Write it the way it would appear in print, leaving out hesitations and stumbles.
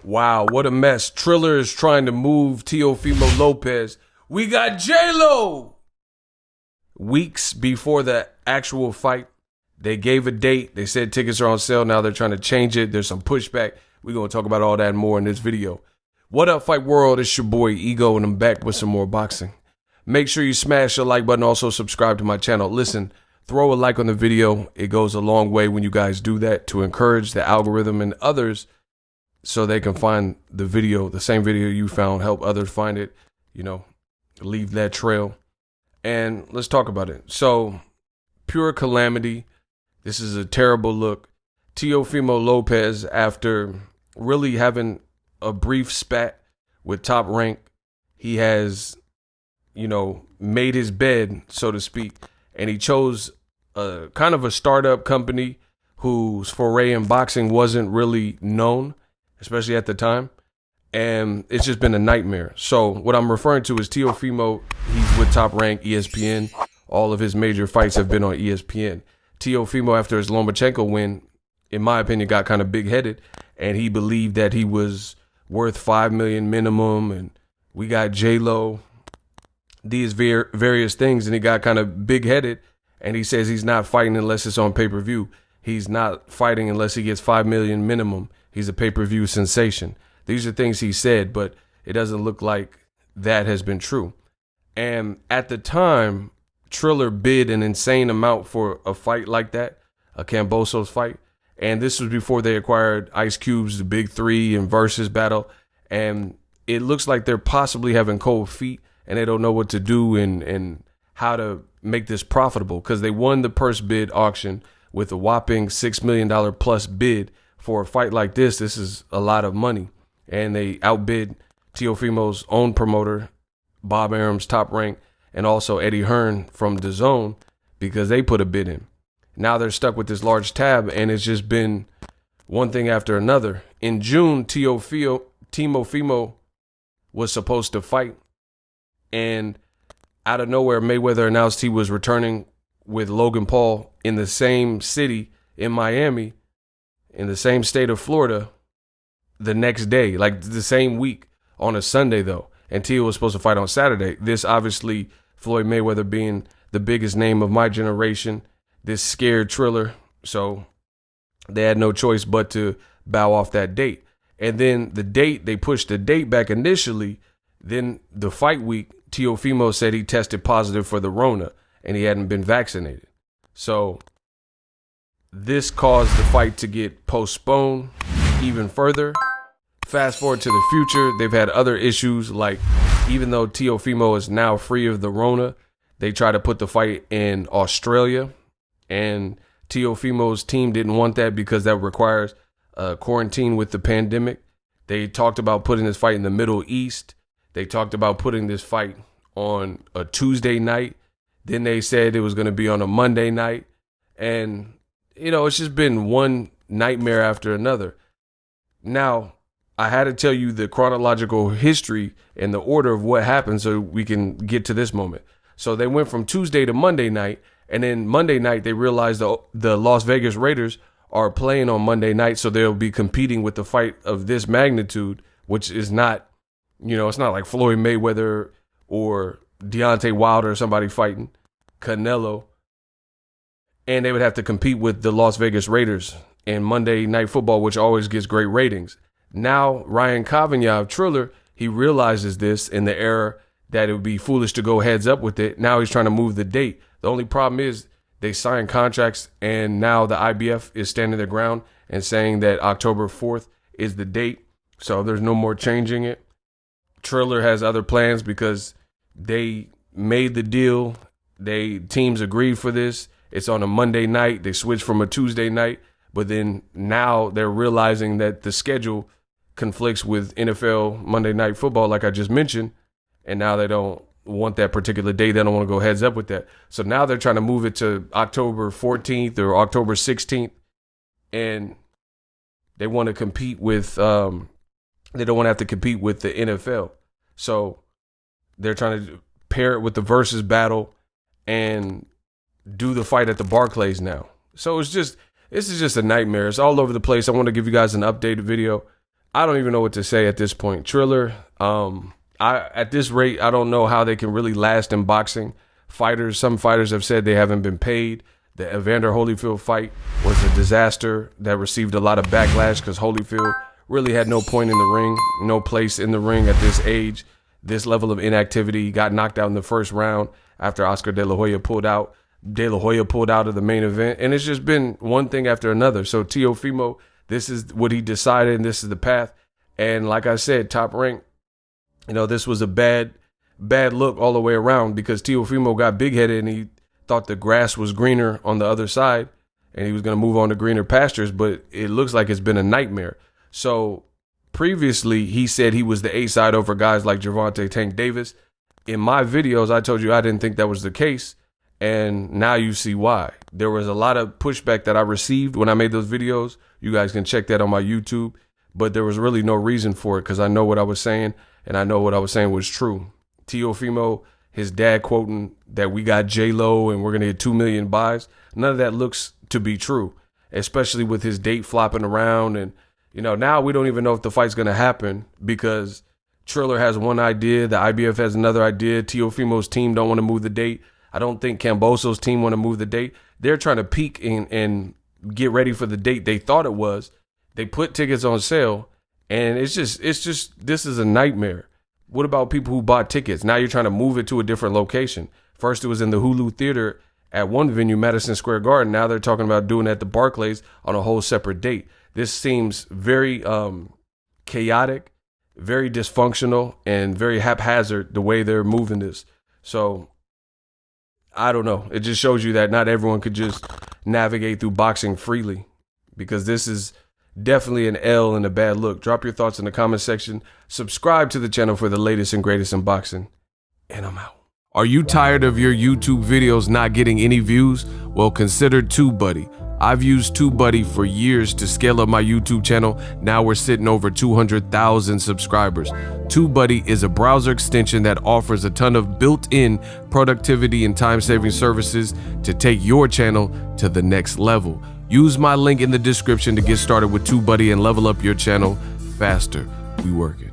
Wow, what a mess. Triller is trying to move Teofimo Lopez. We got J-Lo! Weeks before the actual fight, they gave a date. They said tickets are on sale. Now they're trying to change it. There's some pushback. We're going to talk about all that and more in this video. What up, Fight World? It's your boy Ego, and I'm back with some more boxing. Make sure you smash the like button. Also, subscribe to my channel. Listen, throw a like on the video. It goes a long way when you guys do that to encourage the algorithm and others so they can find the video, the same video you found, help others find it, you know, leave that trail. And let's talk about it. So, pure calamity. This is a terrible look. Teofimo Lopez, after really having a brief spat with Top Rank, he has, you know, made his bed, so to speak, and he chose a kind of a startup company whose foray in boxing wasn't really known, especially at the time, and it's just been a nightmare. So what I'm referring to is Teofimo. He's with Top Rank, ESPN. All of his major fights have been on ESPN. Teofimo, after his Lomachenko win, in my opinion, got kind of big-headed, and he believed that he was worth $5 million minimum, and we got J-Lo, these various things, and he got kind of big-headed, and he says he's not fighting unless it's on pay-per-view. He's not fighting unless he gets $5 million minimum. He's a pay-per-view sensation. These are things he said, but it doesn't look like that has been true. And at the time, Triller bid an insane amount for a fight like that, a Kambosos fight. And this was before they acquired Ice Cube's The Big Three and Versus battle. And it looks like they're possibly having cold feet and they don't know what to do and how to make this profitable, because they won the purse bid auction with a whopping $6 million plus bid. For a fight like this is a lot of money. And they outbid Teofimo's own promoter, Bob Arum's Top Rank, and also Eddie Hearn from DAZN, because they put a bid in. Now they're stuck with this large tab, and it's just been one thing after another. In June, Teofimo was supposed to fight, and out of nowhere, Mayweather announced he was returning with Logan Paul in the same city in Miami, in the same state of Florida, the next day, like the same week, on a Sunday though. And Teo was supposed to fight on Saturday. This obviously, Floyd Mayweather being the biggest name of my generation, this scared Triller. So they had no choice but to bow off that date. And then the date, they pushed the date back initially. Then the fight week, Teofimo said he tested positive for the Rona and he hadn't been vaccinated. So this caused the fight to get postponed even further. Fast forward to the future, they've had other issues, like even though Teofimo is now free of the Rona, they tried to put the fight in Australia, and Teofimo's team didn't want that because that requires quarantine with the pandemic. They talked about putting this fight in the Middle East. They talked about putting this fight on a Tuesday night. Then they said it was going to be on a Monday night. And, you know, it's just been one nightmare after another. Now, I had to tell you the chronological history and the order of what happened so we can get to this moment. So they went from Tuesday to Monday night, and then Monday night they realized the Las Vegas Raiders are playing on Monday night, so they'll be competing with the fight of this magnitude, which is not, you know, it's not like Floyd Mayweather or Deontay Wilder or somebody fighting Canelo. And they would have to compete with the Las Vegas Raiders in Monday Night Football, which always gets great ratings. Now, Ryan Cavagna of Triller, he realizes this in the era that it would be foolish to go heads up with it. Now he's trying to move the date. The only problem is they signed contracts, and now the IBF is standing their ground and saying that October 4th is the date. So there's no more changing it. Triller has other plans because they made the deal. Teams agreed for this. It's on a Monday night. They switched from a Tuesday night. But then now they're realizing that the schedule conflicts with NFL Monday Night Football, like I just mentioned. And now they don't want that particular day. They don't want to go heads up with that. So now they're trying to move it to October 14th or October 16th. And they want to compete with, they don't want to have to compete with the NFL. So they're trying to pair it with the Versus battle and do the fight at the Barclays now. So this is just a nightmare. It's all over the place. I want to give you guys an updated video. I don't even know what to say at this point. Triller, at this rate, I don't know how they can really last in boxing. Some fighters have said they haven't been paid. The Evander Holyfield fight was a disaster that received a lot of backlash because Holyfield really had no point in the ring, no place in the ring at this age, this level of inactivity. He got knocked out in the first round after Oscar De La Hoya pulled out. De La Hoya pulled out of the main event, and it's just been one thing after another. So Teofimo, this is what he decided, and this is the path. And like I said, Top Rank, this was a bad look all the way around because Teofimo got big-headed and he thought the grass was greener on the other side and he was going to move on to greener pastures, but it looks like it's been a nightmare. So previously, he said he was the A side over guys like Gervonta Tank Davis. In my videos, I told you I didn't think that was the case, and now you see why. There was a lot of pushback that I received when I made those videos. You guys can check that on my YouTube, but there was really no reason for it because I know what I was saying, and I know what I was saying was true. Teofimo, his dad quoting that we got J-Lo and we're going to get 2 million buys. None of that looks to be true, especially with his date flopping around. And, now we don't even know if the fight's going to happen because Triller has one idea. The IBF has another idea. Teofimo's team don't want to move the date. I don't think Kambosos' team want to move the date. They're trying to peak and get ready for the date they thought it was. They put tickets on sale, and it's just this is a nightmare. What about people who bought tickets? Now you're trying to move it to a different location. First, it was in the Hulu Theater at one venue, Madison Square Garden. Now they're talking about doing it at the Barclays on a whole separate date. This seems very chaotic, very dysfunctional, and very haphazard the way they're moving this. So I don't know. It just shows you that not everyone could just navigate through boxing freely because this is definitely an L and a bad look. Drop your thoughts in the comment section. Subscribe to the channel for the latest and greatest in boxing. And I'm out. Are you tired of your YouTube videos not getting any views? Well, consider TubeBuddy. I've used TubeBuddy for years to scale up my YouTube channel. Now we're sitting over 200,000 subscribers. TubeBuddy is a browser extension that offers a ton of built-in productivity and time-saving services to take your channel to the next level. Use my link in the description to get started with TubeBuddy and level up your channel faster. We working.